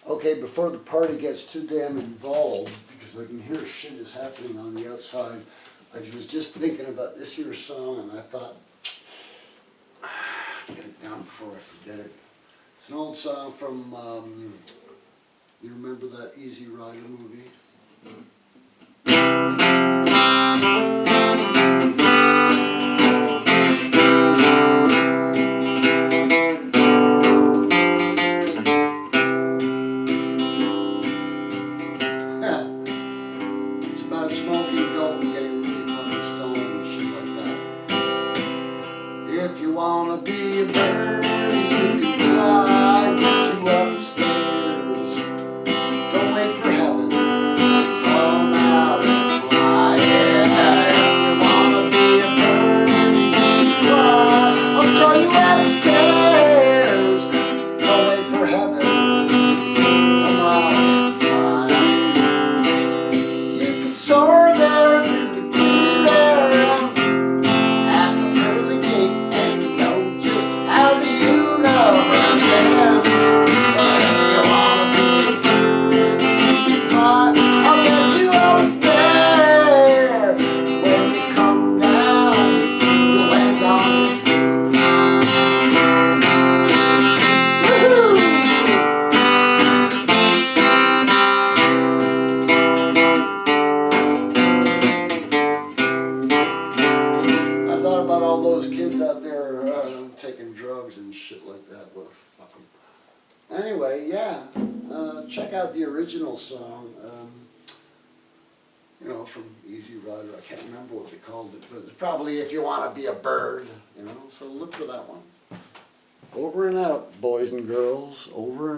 Okay, before the party gets too damn involved, because I can hear shit is happening on the outside, I was just thinking about this year's song and I thought, get it down before I forget it. It's an old song from, you remember that Easy Rider movie? It's about smoking dope and getting really fucking stoned and shit like that. If you wanna be a bird, you can fly, get you upstairs. Don't wait for heaven, come out and fly. Yeah, if you wanna be a bird, you can fly, I'll draw you upstairs. Don't wait for heaven, come out and fly. You can soar there through the clear air at the pearly gate and know just how the universe ends. But if you wanna be a bird, you can fly, I'll get you up there. When you come down, you'll land on your feet. Woohoo! I thought about all those kids out there taking drugs and shit like that. Well, fuck 'em. Anyway, yeah, check out the original song, you know, from Easy Rider. I can't remember what they called it, but it's probably If You Want to Be a Bird, you know, so look for that one. Over and out, boys and girls, over and